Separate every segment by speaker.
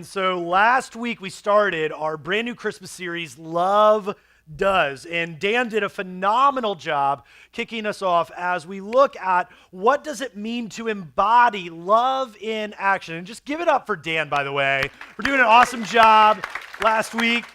Speaker 1: And so last week we started our brand new Christmas series, Love Does. And Dan did a phenomenal job kicking us off as we look at what does it mean to embody love in action. And just give it up for Dan, by the way, for doing an awesome job last week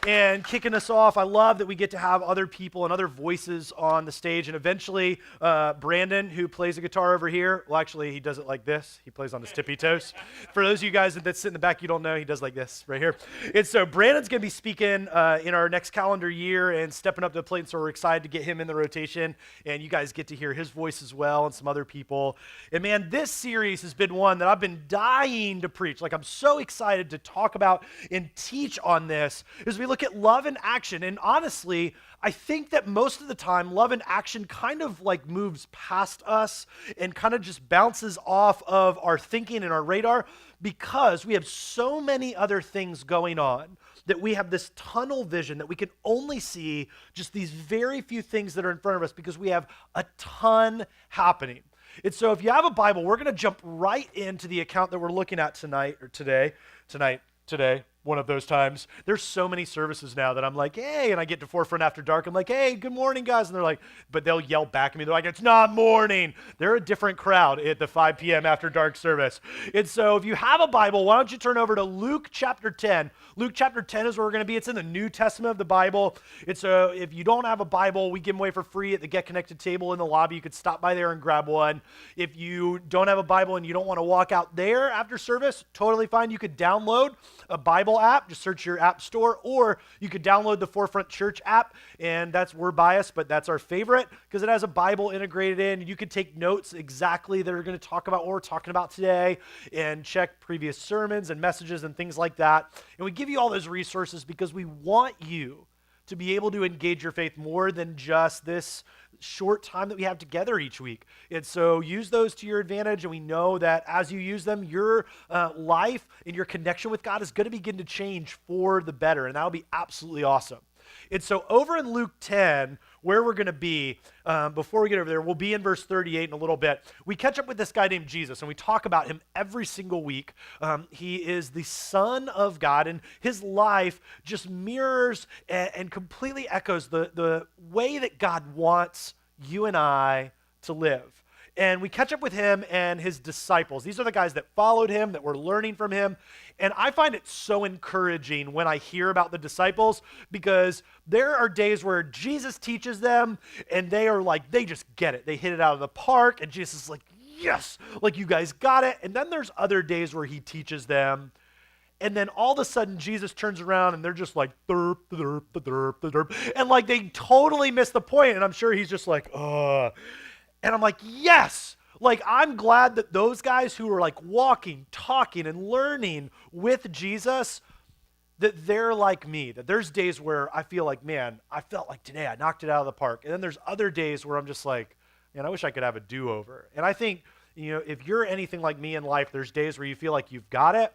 Speaker 1: and kicking us off. I love that we get to have other people and other voices on the stage. And eventually, Brandon, who plays the guitar over here, well, actually, he does it like this. He plays on his tippy toes. For those of you guys that sit in the back, you don't know, he does like this right here. And so Brandon's going to be speaking in our next calendar year and stepping up to the plate. And so we're excited to get him in the rotation. And you guys get to hear his voice as well and some other people. And man, this series has been one that I've been dying to preach. Like, I'm so excited to talk about and teach on this as we look at love in action. And honestly, I think that most of the time, love in action kind of like moves past us and kind of just bounces off of our thinking and our radar because we have so many other things going on that we have this tunnel vision that we can only see just these very few things that are in front of us because we have a ton happening. And so if you have a Bible, we're going to jump right into the account that we're looking at tonight, one of those times. There's so many services now that I'm like, hey, and I get to Forefront After Dark. I'm like, hey, good morning, guys. And they're like, but they'll yell back at me. They're like, it's not morning. They're a different crowd at the 5 p.m. After Dark service. And so if you have a Bible, why don't you turn over to Luke chapter 10. Luke chapter 10 is where we're going to be. It's in the New Testament of the Bible. It's if you don't have a Bible, we give them away for free at the Get Connected table in the lobby. You could stop by there and grab one. If you don't have a Bible and you don't want to walk out there after service, totally fine. You could download a Bible app. Just search your app store, or you could download the Forefront Church app, and we're biased, but that's our favorite because it has a Bible integrated in. You could take notes exactly that are going to talk about what we're talking about today and check previous sermons and messages and things like that. And we give you all those resources because we want you to be able to engage your faith more than just this short time that we have together each week. And so use those to your advantage, and we know that as you use them, your life and your connection with God is going to begin to change for the better, and that'll be absolutely awesome. And so over in Luke 10, where we're going to be, before we get over there, we'll be in verse 38 in a little bit. We catch up with this guy named Jesus, and we talk about him every single week. He is the Son of God, and his life just mirrors and completely echoes the way that God wants you and I to live. And we catch up with him and his disciples. These are the guys that followed him, that were learning from him. And I find it so encouraging when I hear about the disciples because there are days where Jesus teaches them and they are like, they just get it. They hit it out of the park and Jesus is like, yes, like you guys got it. And then there's other days where he teaches them. And then all of a sudden, Jesus turns around and they're just like, derp, derp, derp, derp. And like they totally miss the point. And I'm sure he's just like, ugh. And I'm like, yes, like I'm glad that those guys who are like walking, talking, and learning with Jesus, that they're like me, that there's days where I feel like, man, I felt like today I knocked it out of the park. And then there's other days where I'm just like, man, I wish I could have a do-over. And I think, if you're anything like me in life, there's days where you feel like you've got it.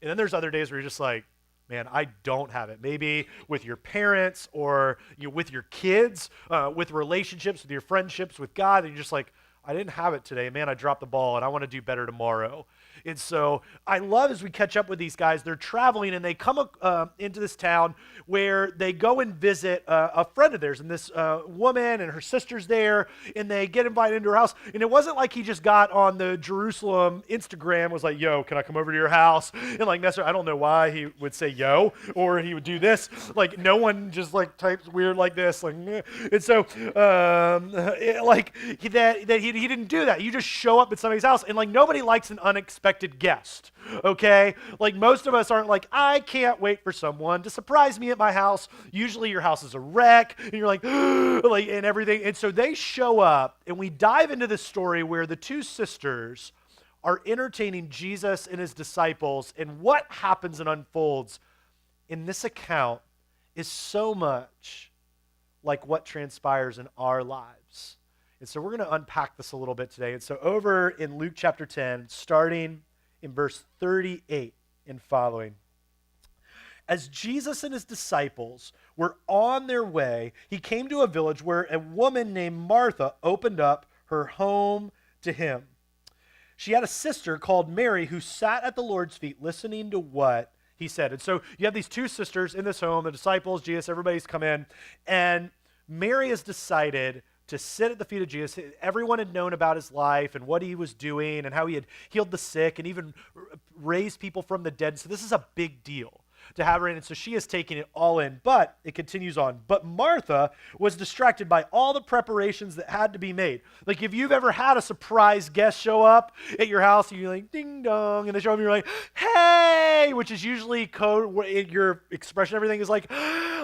Speaker 1: And then there's other days where you're just like, man, I don't have it. Maybe with your parents or with your kids, with relationships, with your friendships, with God, and you're just like, I didn't have it today. Man, I dropped the ball, and I want to do better tomorrow. And so I love as we catch up with these guys, they're traveling, and they come into this town where they go and visit a friend of theirs, and this woman and her sister's there, and they get invited into her house. And it wasn't like he just got on the Jerusalem Instagram, was like, yo, can I come over to your house? And like mess around. I don't know why he would say yo, or he would do this. Like no one just like types weird like this. Like, and so he didn't do that. You just show up at somebody's house, and like nobody likes an unexpected guest, okay? Like most of us aren't like, I can't wait for someone to surprise me at my house. Usually your house is a wreck, and you're like, like and everything. And so they show up, and we dive into this story where the two sisters are entertaining Jesus and his disciples, and what happens and unfolds in this account is so much like what transpires in our lives. And so we're going to unpack this a little bit today. And so over in Luke chapter 10, starting in verse 38 and following, as Jesus and his disciples were on their way, he came to a village where a woman named Martha opened up her home to him. she had a sister called Mary who sat at the Lord's feet listening to what he said. And so you have these two sisters in this home, the disciples, Jesus, everybody's come in, and Mary has decided to sit at the feet of Jesus. Everyone had known about his life and what he was doing and how he had healed the sick and even raised people from the dead. So this is a big deal to have her in. And so she is taking it all in. But it continues on. But Martha was distracted by all the preparations that had to be made. Like if you've ever had a surprise guest show up at your house, and you're like, ding dong, and they show up and you're like, hey, which is usually code, your expression, everything is like,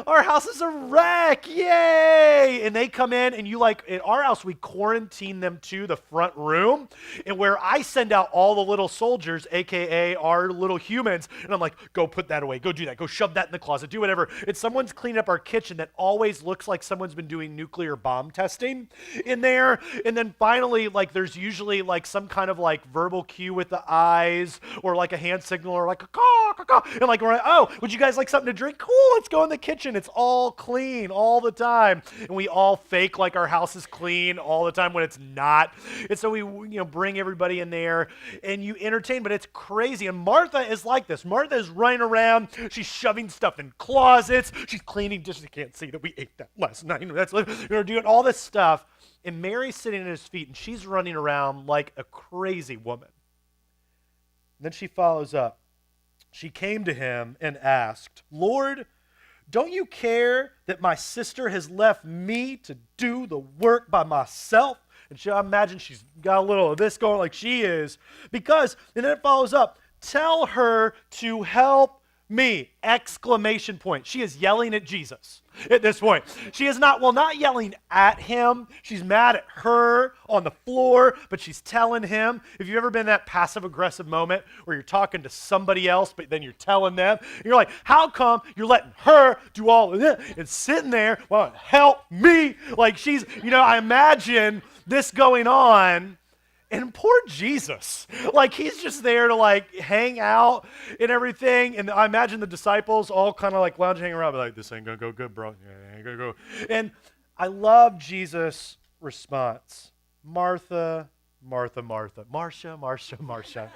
Speaker 1: our house is a wreck, yay! And they come in and you like, at our house, we quarantine them to the front room, and where I send out all the little soldiers, AKA our little humans, and I'm like, go put that away, go do that, go shove that in the closet, do whatever. And someone's cleaning up our kitchen that always looks like someone's been doing nuclear bomb testing in there. And then finally, like there's usually like some kind of like verbal cue with the eyes or like a hand signal or like a caw, caw, caw. And like, we're like, oh, would you guys like something to drink? Cool, let's go in the kitchen. It's all clean all the time. And we all fake like our house is clean all the time when it's not. And so we, bring everybody in there and you entertain, but it's crazy. And Martha is like this. Martha is running around. She's shoving stuff in closets. She's cleaning dishes. You can't see that we ate that last night. That's doing all this stuff. And Mary's sitting at his feet and she's running around like a crazy woman. And then she follows up. She came to him and asked, Lord, don't you care that my sister has left me to do the work by myself? And I imagine she's got a little of this going like she is. And then it follows up, tell her to help me, exclamation point. She is yelling at Jesus at this point. She is not yelling at him. She's mad at her on the floor, but she's telling him. If you've ever been in that passive-aggressive moment where you're talking to somebody else, but then you're telling them, and you're like, how come you're letting her do all of this and sitting there, well, help me? Like she's, I imagine this going on. And poor Jesus, like he's just there to like hang out and everything. And I imagine the disciples all kind of like lounging around, like, this ain't gonna go good, bro. Yeah, ain't gonna go. And I love Jesus' response. Martha, Martha, Martha. Marcia, Marcia, Marcia.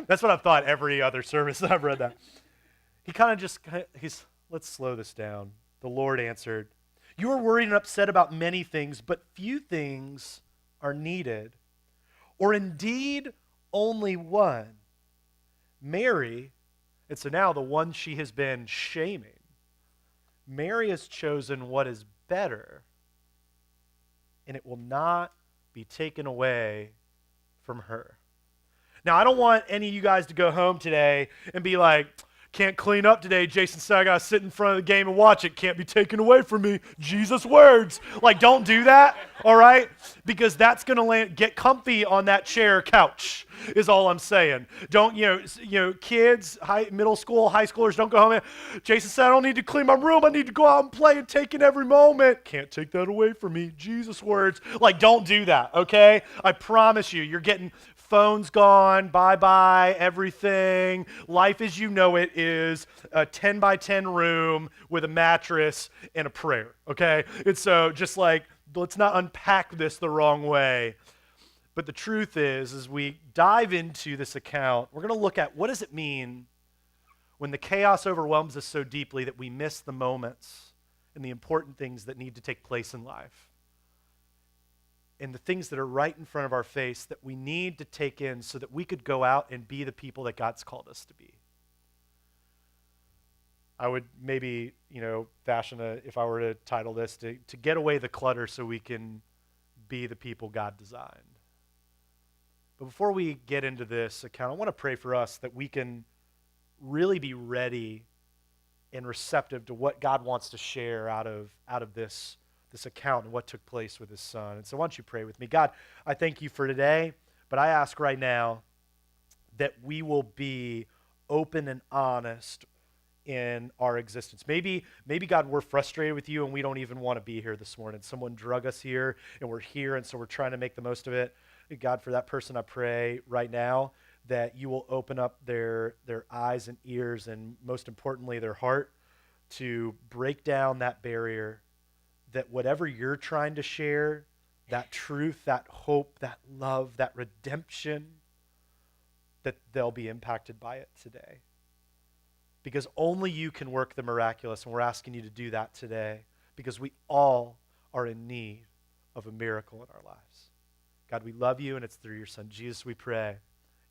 Speaker 1: That's what I've thought every other service that I've read that. He kind of let's slow this down. The Lord answered, you are worried and upset about many things, but few things are needed. Or indeed, only one. Mary, and so now the one she has been shaming, Mary has chosen what is better, and it will not be taken away from her. Now, I don't want any of you guys to go home today and be like, can't clean up today. Jason said I got to sit in front of the game and watch it. Can't be taken away from me. Jesus' words. Like, don't do that, all right? Because that's going to get comfy on that chair couch is all I'm saying. Don't, kids, middle school, high schoolers, don't go home and, Jason said I don't need to clean my room. I need to go out and play and take in every moment. Can't take that away from me. Jesus' words. Like, don't do that, okay? I promise you, you're getting phone's gone, bye-bye, everything. Life as you know it is a 10 by 10 room with a mattress and a prayer, okay? And so just like, let's not unpack this the wrong way. But the truth is, as we dive into this account, we're going to look at what does it mean when the chaos overwhelms us so deeply that we miss the moments and the important things that need to take place in life. And the things that are right in front of our face that we need to take in so that we could go out and be the people that God's called us to be. I would maybe, fashion if I were to title this, to get away the clutter so we can be the people God designed. But before we get into this account, I want to pray for us that we can really be ready and receptive to what God wants to share out of this account and what took place with his son. And so why don't you pray with me? God, I thank you for today, but I ask right now that we will be open and honest in our existence. Maybe God, we're frustrated with you and we don't even want to be here this morning. Someone drug us here and we're here, and so we're trying to make the most of it. God, for that person, I pray right now that you will open up their eyes and ears, and most importantly, their heart, to break down that barrier, that whatever you're trying to share, that truth, that hope, that love, that redemption, that they'll be impacted by it today. Because only you can work the miraculous, and we're asking you to do that today, because we all are in need of a miracle in our lives. God, we love you, and it's through your Son, Jesus, we pray.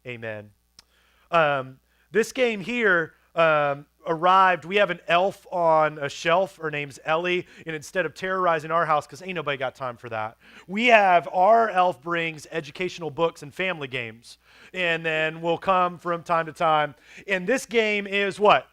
Speaker 1: Amen. This game here arrived. We have an elf on a shelf. Her name's Ellie, and instead of terrorizing our house, because ain't nobody got time for that, we have our elf brings educational books and family games, and then we'll come from time to time. And this game is what?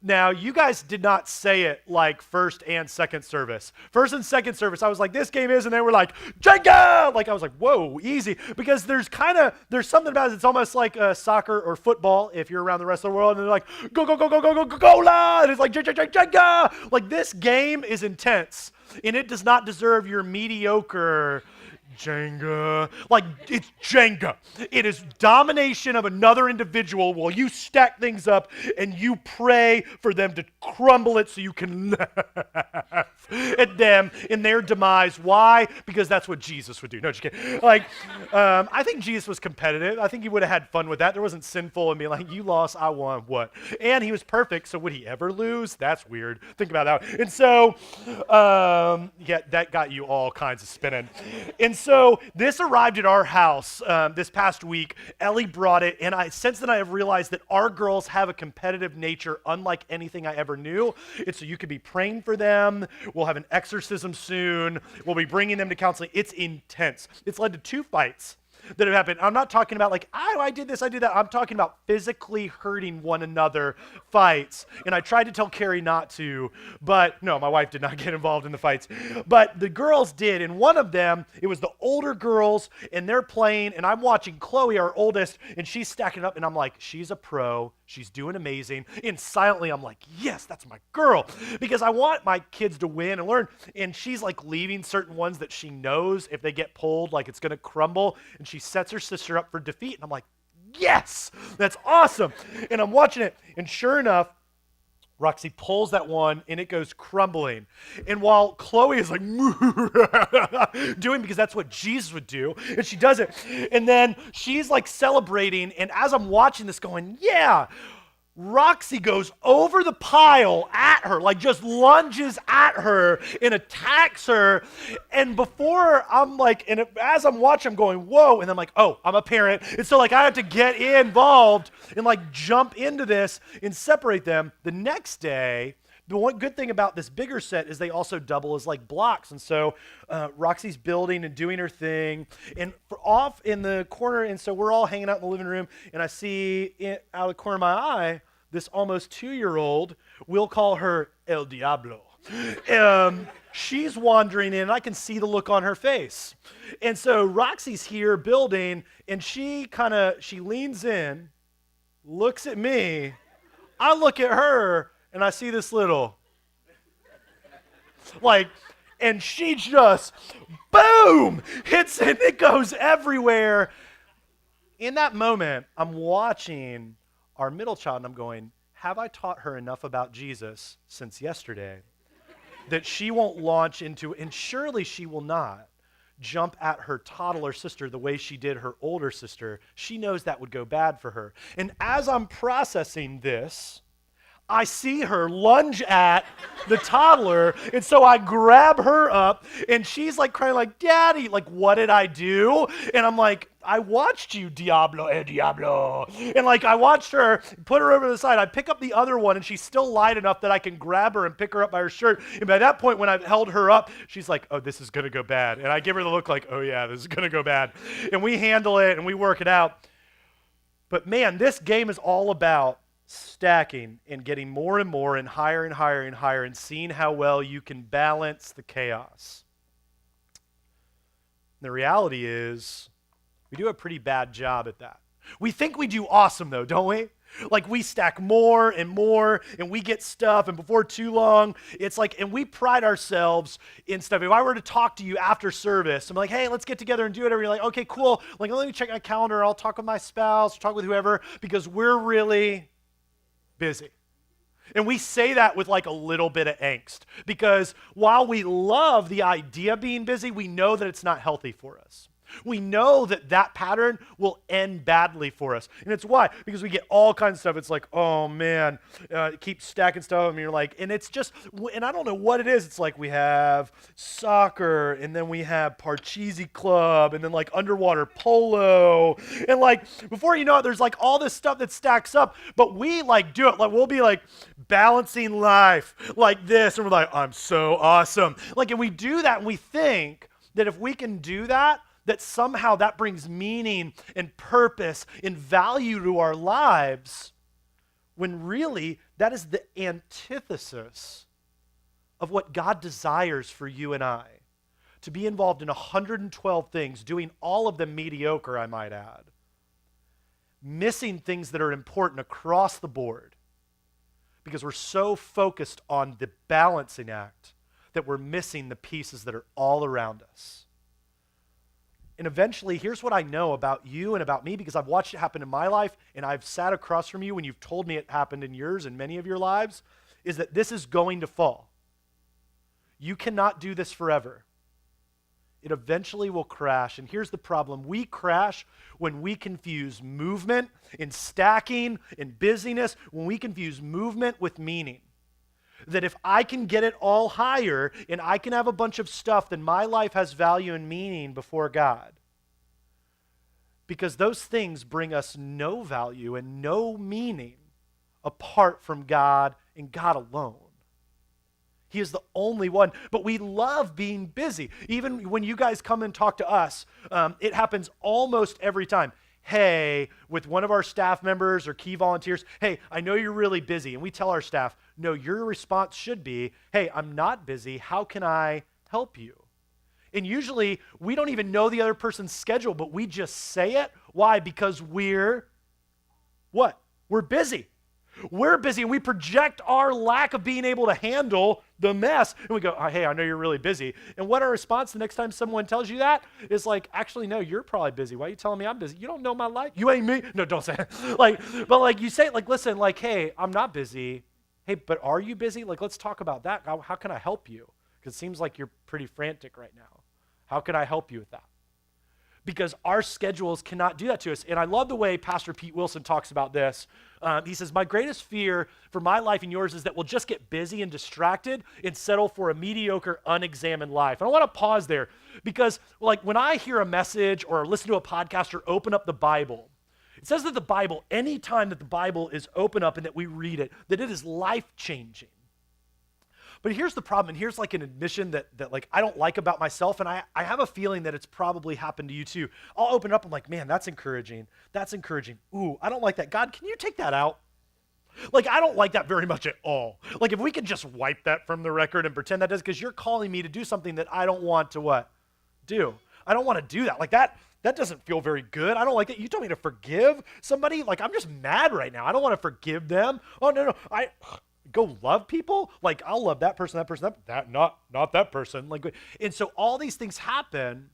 Speaker 1: Now, you guys did not say it like first and second service. First and second service, I was like, this game is, and they were like, Jenga! Like, I was like, whoa, easy. Because there's something about it, it's almost like soccer or football if you're around the rest of the world, and they're like, go, go, go, go, go, go, go, go, la! And it's like, Jenga! Like, this game is intense, and it does not deserve your mediocre Jenga. Like, it's Jenga. It is domination of another individual while you stack things up and you pray for them to crumble it so you can laugh at them in their demise. Why? Because that's what Jesus would do. No, just kidding. Like, I think Jesus was competitive. I think he would have had fun with that. There wasn't sinful and being like, you lost, I won, what? And he was perfect, so would he ever lose? That's weird. Think about that. And so, yeah, that got you all kinds of spinning. And so this arrived at our house this past week. Ellie brought it, and since then I have realized that our girls have a competitive nature unlike anything I ever knew. And so you could be praying for them. We'll have an exorcism soon. We'll be bringing them to counseling. It's intense. It's led to 2 fights that have happened. I'm not talking about like, oh, I did this, I did that. I'm talking about physically hurting one another fights. And I tried to tell Carrie not to, but no, my wife did not get involved in the fights. But the girls did, and one of them, it was the older girls, and they're playing, and I'm watching Chloe, our oldest, and she's stacking up, and I'm like, she's a pro. She's doing amazing. And silently, I'm like, yes, that's my girl. Because I want my kids to win and learn. And she's like leaving certain ones that she knows if they get pulled, like it's going to crumble. And she sets her sister up for defeat. And I'm like, yes, that's awesome. And I'm watching it. And sure enough, Roxy pulls that one and it goes crumbling. And while Chloe is like doing, because that's what Jesus would do, and she does it. And then she's like celebrating. And as I'm watching this going, yeah, Roxy goes over the pile at her, like just lunges at her and attacks her. And before I'm like, and as I'm watching, I'm going, whoa. And I'm like, oh, I'm a parent. And so like I have to get involved and like jump into this and separate them. The next day, the one good thing about this bigger set is they also double as like blocks. And so Roxy's building and doing her thing, and off in the corner, and so we're all hanging out in the living room, and I see out of the corner of my eye, this almost 2-year-old, we'll call her El Diablo. She's wandering in, and I can see the look on her face. And so Roxy's here building, and she leans in, looks at me, I look at her, and I see this little, like, and she just, boom, hits it, and it goes everywhere. In that moment, I'm watching our middle child, and I'm going, have I taught her enough about Jesus since yesterday that she won't launch into, and surely she will not jump at her toddler sister the way she did her older sister. She knows that would go bad for her. And as I'm processing this, I see her lunge at the toddler, and so I grab her up, and she's like crying like, Daddy, like, what did I do? And I'm like, I watched you, Diablo, Diablo. And like, I watched her, put her over to the side. I pick up the other one, and she's still light enough that I can grab her and pick her up by her shirt. And by that point, when I've held her up, she's like, oh, this is going to go bad. And I give her the look like, oh yeah, this is going to go bad. And we handle it, and we work it out. But man, this game is all about stacking and getting more and more and higher and higher and higher and seeing how well you can balance the chaos. The reality is we do a pretty bad job at that. We think we do awesome though, don't we? Like we stack more and more and we get stuff, and before too long, it's like, and we pride ourselves in stuff. If I were to talk to you after service, I'm like, hey, let's get together and do whatever. You're like, okay, cool. Like, let me check my calendar. I'll talk with my spouse, or talk with whoever, because we're really busy. And we say that with like a little bit of angst, because while we love the idea of being busy, we know that it's not healthy for us. We know that that pattern will end badly for us. And it's why? Because we get all kinds of stuff. It's like, oh man, keep stacking stuff. And you're like, and it's just, and I don't know what it is. It's like we have soccer, and then we have Parcheesi Club, and then like underwater polo. And like, before you know it, there's like all this stuff that stacks up, but we like do it. Like we'll be like balancing life like this. And we're like, I'm so awesome. Like, and we do that and we think that if we can do that, that somehow that brings meaning and purpose and value to our lives, when really that is the antithesis of what God desires for you and I. To be involved in 112 things, doing all of them mediocre, I might add. Missing things that are important across the board because we're so focused on the balancing act that we're missing the pieces that are all around us. And eventually, here's what I know about you and about me, because I've watched it happen in my life, and I've sat across from you when you've told me it happened in yours and many of your lives, is that this is going to fall. You cannot do this forever. It eventually will crash. And here's the problem. We crash when we confuse movement and stacking and busyness, when we confuse movement with meaning. That if I can get it all higher and I can have a bunch of stuff, then my life has value and meaning before God. Because those things bring us no value and no meaning apart from God and God alone. He is the only one. But we love being busy. Even when you guys come and talk to us, it happens almost every time. Hey, with one of our staff members or key volunteers, hey, I know you're really busy. And we tell our staff, no, your response should be, hey, I'm not busy. How can I help you? And usually we don't even know the other person's schedule, but we just say it. Why? Because we're what? We're busy. We're busy, and we project our lack of being able to handle the mess. And we go, oh, hey, I know you're really busy. And what our response the next time someone tells you that is like, actually, no, you're probably busy. Why are you telling me I'm busy? You don't know my life. You ain't me. No, don't say it. But you say it like, listen, like, hey, I'm not busy. Hey, but are you busy? Like, let's talk about that. How can I help you? Because it seems like you're pretty frantic right now. How can I help you with that? Because our schedules cannot do that to us. And I love the way Pastor Pete Wilson talks about this. He says, my greatest fear for my life and yours is that we'll just get busy and distracted and settle for a mediocre, unexamined life. And I want to pause there because like when I hear a message or listen to a podcast or open up the Bible, it says that the Bible, anytime that the Bible is open up and that we read it, that it is life-changing. But here's the problem, and here's like an admission that like I don't like about myself, and I have a feeling that it's probably happened to you too. I'll open it up, I'm like, man, that's encouraging. That's encouraging. Ooh, I don't like that. God, can you take that out? Like, I don't like that very much at all. Like, if we could just wipe that from the record and pretend that does, because you're calling me to do something that I don't want to what? Do. I don't want to do that. Like, that doesn't feel very good. I don't like it. You told me to forgive somebody? Like, I'm just mad right now. I don't want to forgive them. Oh, no. Go love people? Like, I'll love that person, not that person. Like, and so all these things happen,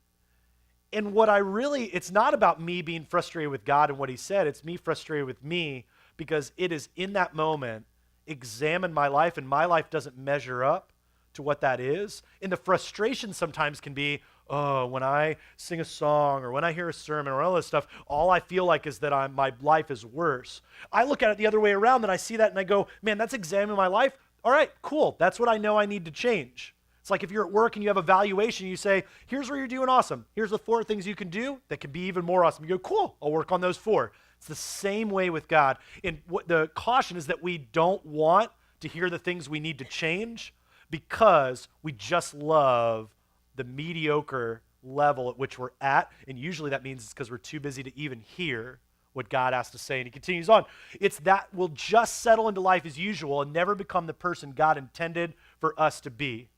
Speaker 1: and it's not about me being frustrated with God and what he said, it's me frustrated with me, because it is in that moment, examine my life, and my life doesn't measure up to what that is. And the frustration sometimes can be, oh, when I sing a song or when I hear a sermon or all this stuff, all I feel like is that my life is worse. I look at it the other way around, and I see that and I go, man, that's examining my life. All right, cool. That's what I know I need to change. It's like if you're at work and you have evaluation, you say, here's where you're doing awesome. Here's the 4 things you can do that can be even more awesome. You go, cool, I'll work on those 4. It's the same way with God. And what the caution is that we don't want to hear the things we need to change because we just love the mediocre level at which we're at, and usually that means it's because we're too busy to even hear what God has to say. And he continues on. It's that we'll just settle into life as usual and never become the person God intended for us to be.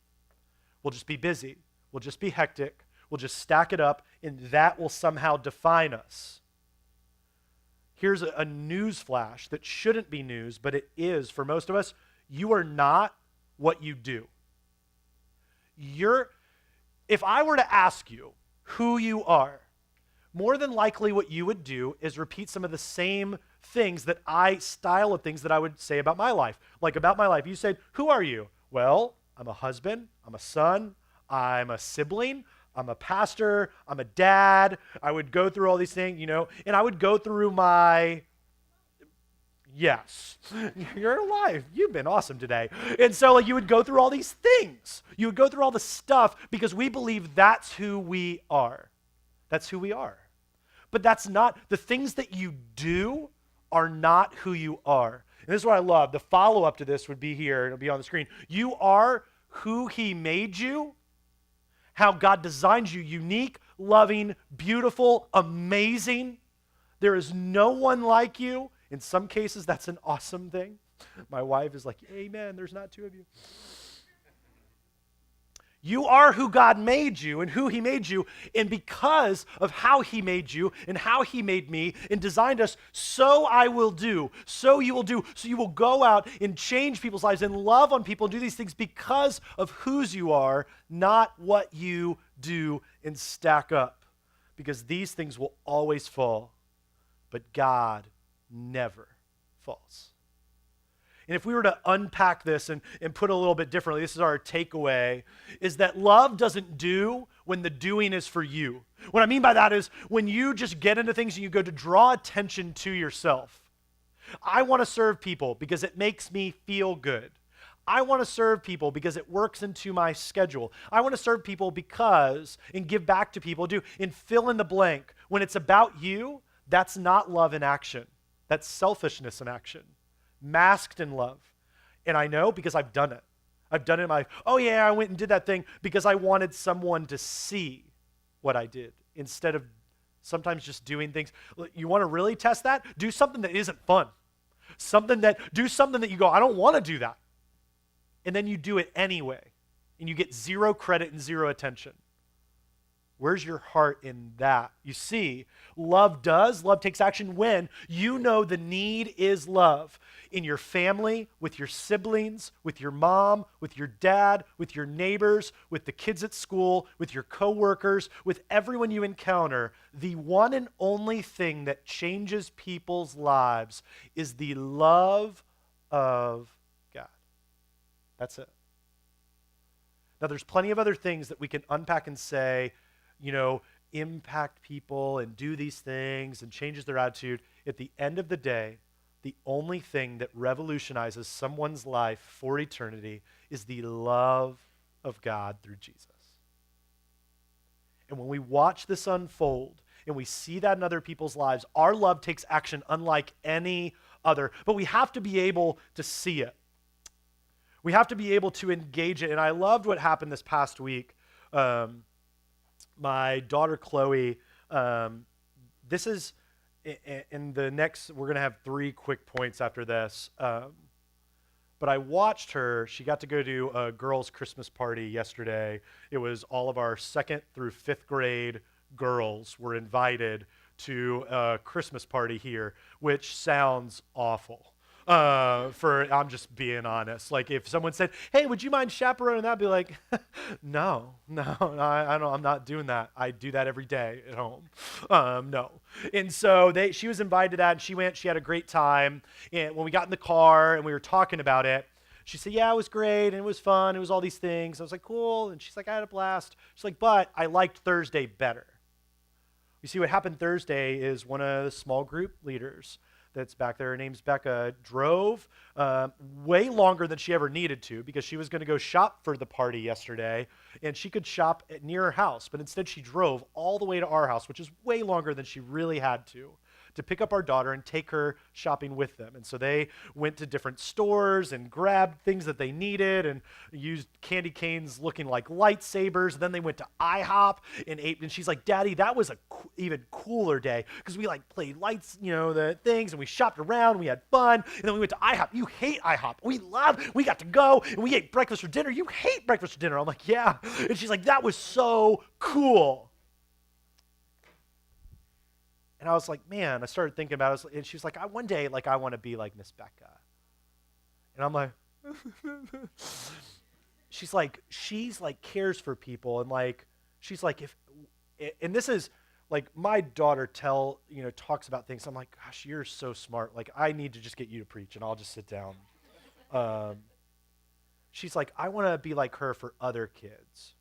Speaker 1: We'll just be busy. We'll just be hectic. We'll just stack it up, and that will somehow define us. Here's a news flash that shouldn't be news, but it is for most of us. You are not what you do. If I were to ask you who you are, more than likely what you would do is repeat some of the same things style of things that I would say about my life. Like about my life, you said, who are you? Well, I'm a husband, I'm a son, I'm a sibling, I'm a pastor, I'm a dad. I would go through all these things, and I would go through my, yes, you're alive. You've been awesome today. And so like you would go through all these things. You would go through all the stuff because we believe that's who we are. That's who we are. But that's not, the things that you do are not who you are. And this is what I love. The follow-up to this would be here. It'll be on the screen. You are who he made you, how God designed you, unique, loving, beautiful, amazing. There is no one like you. In some cases, that's an awesome thing. My wife is like, amen, there's not two of you. You are who God made you and who he made you, and because of how he made you and how he made me and designed us, so I will do, so you will do, so you will go out and change people's lives and love on people and do these things because of whose you are, not what you do and stack up. Because these things will always fall, but God never falls. And if we were to unpack this and put it a little bit differently, this is our takeaway, is that love doesn't do when the doing is for you. What I mean by that is when you just get into things and you go to draw attention to yourself. I want to serve people because it makes me feel good. I want to serve people because it works into my schedule. I want to serve people because, and give back to people, and fill in the blank. When it's about you, that's not love in action. That's selfishness in action. Masked in love. And I know because I've done it. I've done it in my life. Oh yeah, I went and did that thing because I wanted someone to see what I did instead of sometimes just doing things. You want to really test that? Do something that isn't fun. Do something that you go, I don't want to do that. And then you do it anyway. And you get zero credit and zero attention. Where's your heart in that? You see, love takes action when you know the need is love in your family, with your siblings, with your mom, with your dad, with your neighbors, with the kids at school, with your coworkers, with everyone you encounter. The one and only thing that changes people's lives is the love of God. That's it. Now, there's plenty of other things that we can unpack and say, impact people and do these things and changes their attitude. At the end of the day, the only thing that revolutionizes someone's life for eternity is the love of God through Jesus. And when we watch this unfold and we see that in other people's lives, our love takes action unlike any other. But we have to be able to see it. We have to be able to engage it. And I loved what happened this past week. My daughter, Chloe, this is in the next, we're going to have 3 quick points after this. But I watched her. She got to go to a girls' Christmas party yesterday. It was all of our 2nd through 5th grade girls were invited to a Christmas party here, which sounds awful. I'm just being honest. Like if someone said, hey, would you mind chaperoning that? I'd be like, no, I'm not doing that. I do that every day at home. No. And so she was invited to that and she went, she had a great time. And when we got in the car and we were talking about it, she said, yeah, it was great and it was fun. It was all these things. I was like, cool. And she's like, I had a blast. She's like, but I liked Thursday better. You see, what happened Thursday is one of the small group leaders that's back there, her name's Becca, drove way longer than she ever needed to because she was going to go shop for the party yesterday, and she could shop near her house, but instead she drove all the way to our house, which is way longer than she really had to pick up our daughter and take her shopping with them. And so they went to different stores and grabbed things that they needed and used candy canes looking like lightsabers. And then they went to IHOP and ate. And she's like, Daddy, that was a even cooler day because we like played lights, the things, and we shopped around, we had fun. And then we went to IHOP. You hate IHOP. We got to go and we ate breakfast for dinner. You hate breakfast for dinner. I'm like, yeah. And she's like, that was so cool. And I was like, man, I started thinking about it. And she was like, one day, I want to be like Miss Becca. And I'm like, she's like, cares for people. And she's like, and this is like my daughter talks about things. I'm like, gosh, you're so smart. Like, I need to just get you to preach and I'll just sit down. She's like, I want to be like her for other kids.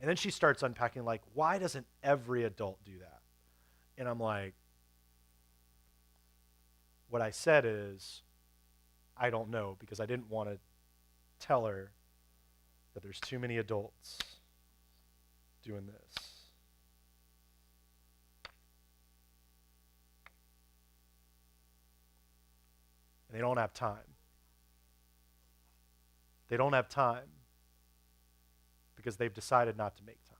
Speaker 1: And then she starts unpacking, like, why doesn't every adult do that? And I'm like, what I said is, I don't know, because I didn't want to tell her that there's too many adults doing this. And they don't have time. They don't have time because they've decided not to make time.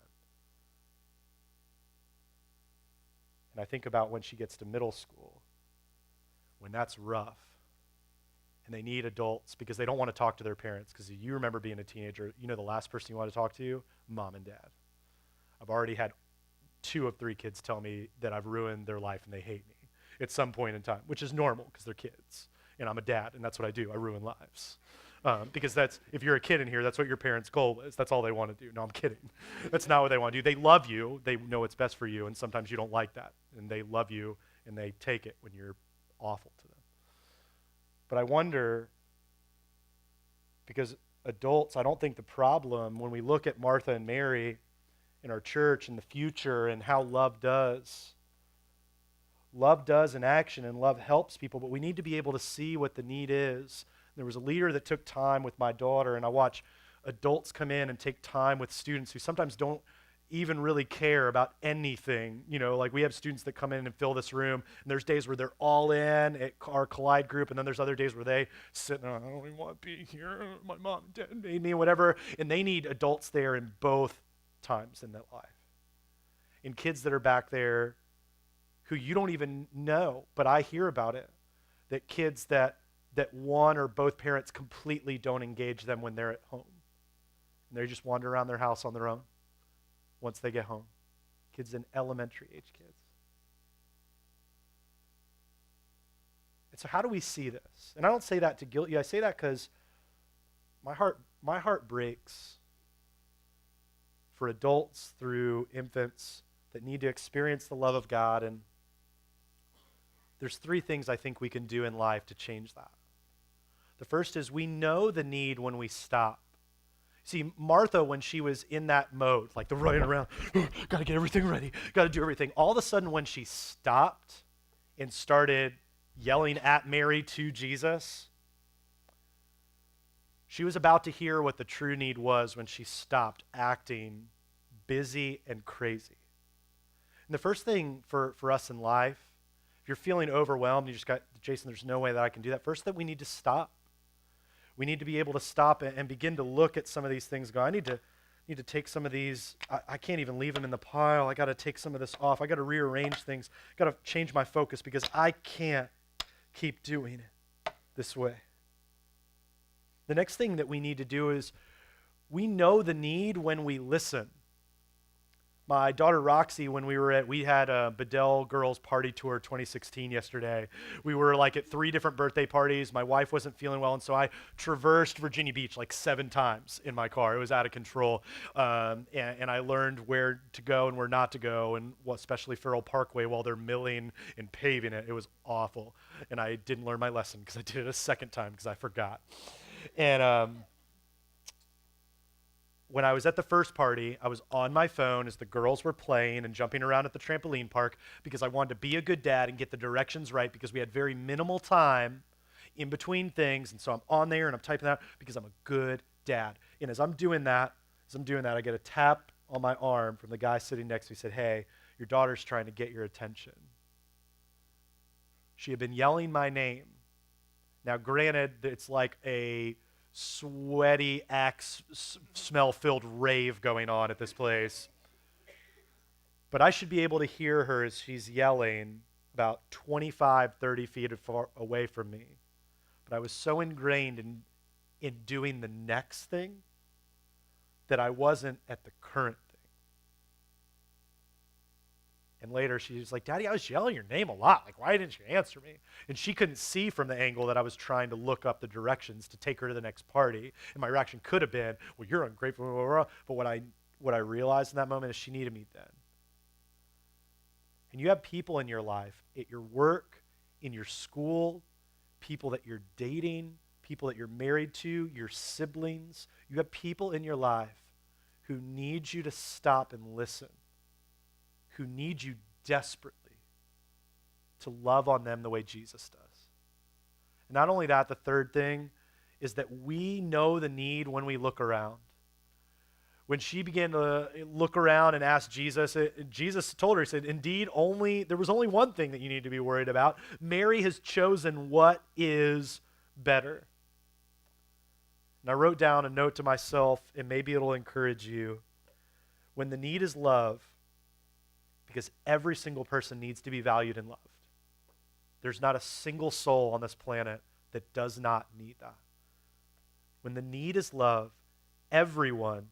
Speaker 1: And I think about when she gets to middle school, when that's rough, and they need adults because they don't want to talk to their parents, because you remember being a teenager, you know the last person you want to talk to? Mom and dad. I've already had 2 of 3 kids tell me that I've ruined their life and they hate me at some point in time, which is normal because they're kids. And I'm a dad, and that's what I do. I ruin lives. Because that's, if you're a kid in here, that's what your parents' goal is. That's all they want to do. No, I'm kidding. That's not what they want to do. They love you. They know what's best for you, and sometimes you don't like that. And they love you, and they take it when you're awful to them. But I wonder, because adults, I don't think the problem, when we look at Martha and Mary in our church in the future and how love does in action, and love helps people, but we need to be able to see what the need is. There was a leader that took time with my daughter, and I watch adults come in and take time with students who sometimes don't even really care about anything. You know, like we have students that come in and fill this room, and there's days where they're all in at our Collide group, and then there's other days where they sit there, I don't even want to be here, my mom and dad made me, whatever, and they need adults there in both times in their life. And kids that are back there who you don't even know, but I hear about it, that kids that one or both parents completely don't engage them when they're at home. And they just wander around their house on their own once they get home. Kids in elementary age kids. And so how do we see this? And I don't say that to guilt you. I say that because my heart breaks for adults through infants that need to experience the love of God. And there's 3 things I think we can do in life to change that. The first is we know the need when we stop. See, Martha, when she was in that mode, like the running around, got to get everything ready, got to do everything. All of a sudden, when she stopped and started yelling at Mary to Jesus, she was about to hear what the true need was when she stopped acting busy and crazy. And the first thing for us in life, if you're feeling overwhelmed, you just got, Jason, there's no way that I can do that. First, that we need to stop. We need to be able to stop and begin to look at some of these things. Go, I need to take some of these. I can't even leave them in the pile. I got to take some of this off. I got to rearrange things. Got to change my focus because I can't keep doing it this way. The next thing that we need to do is we know the need when we listen. My daughter Roxy, when we had a Bedell Girls Party Tour 2016 yesterday. We were like at 3 different birthday parties. My wife wasn't feeling well, and so I traversed Virginia Beach like 7 times in my car. It was out of control, and I learned where to go and where not to go, and especially Farrell Parkway while they're milling and paving it. It was awful, and I didn't learn my lesson because I did it a second time because I forgot. And when I was at the first party, I was on my phone as the girls were playing and jumping around at the trampoline park because I wanted to be a good dad and get the directions right because we had very minimal time in between things. And so I'm on there and I'm typing out because I'm a good dad. And as I'm doing that, I get a tap on my arm from the guy sitting next to me. He said, "Hey, your daughter's trying to get your attention." She had been yelling my name. Now, granted, it's like a sweaty, axe smell-filled rave going on at this place. But I should be able to hear her as she's yelling about 25, 30 feet far away from me. But I was so ingrained in doing the next thing that I wasn't at the current thing. And later she was like, "Daddy, I was yelling your name a lot. Like, why didn't you answer me?" And she couldn't see from the angle that I was trying to look up the directions to take her to the next party. And my reaction could have been, "Well, you're ungrateful, blah, blah, blah." But what I realized in that moment is she needed me then. And you have people in your life, at your work, in your school, people that you're dating, people that you're married to, your siblings. You have people in your life who need you to stop and listen, who need you desperately to love on them the way Jesus does. And not only that, the third thing is that we know the need when we look around. When she began to look around and ask Jesus, Jesus told her, he said, indeed, there was only one thing that you need to be worried about. Mary has chosen what is better. And I wrote down a note to myself, and maybe it'll encourage you. When the need is love, because every single person needs to be valued and loved. There's not a single soul on this planet that does not need that. When the need is love, everyone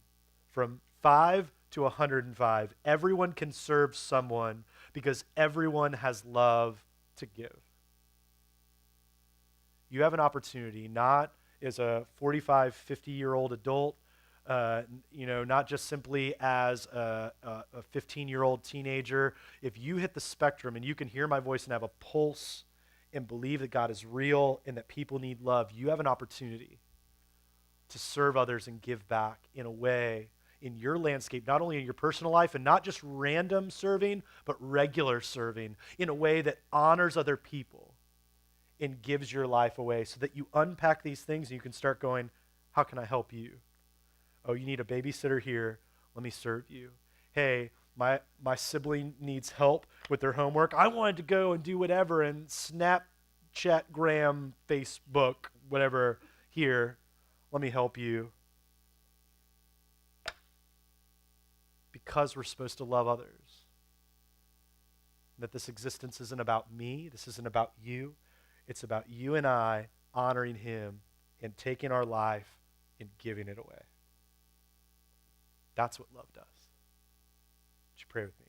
Speaker 1: from 5 to 105, everyone can serve someone because everyone has love to give. You have an opportunity, not as a 45, 50-year-old adult, not just simply as a 15-year-old teenager. If you hit the spectrum and you can hear my voice and have a pulse and believe that God is real and that people need love, you have an opportunity to serve others and give back in a way in your landscape, not only in your personal life and not just random serving, but regular serving in a way that honors other people and gives your life away so that you unpack these things and you can start going, how can I help you? Oh, you need a babysitter here. Let me serve you. Hey, my sibling needs help with their homework. I wanted to go and do whatever and Snapchat, Gram, Facebook, whatever here. Let me help you. Because we're supposed to love others. That this existence isn't about me. This isn't about you. It's about you and I honoring him and taking our life and giving it away. That's what love does. Would you pray with me?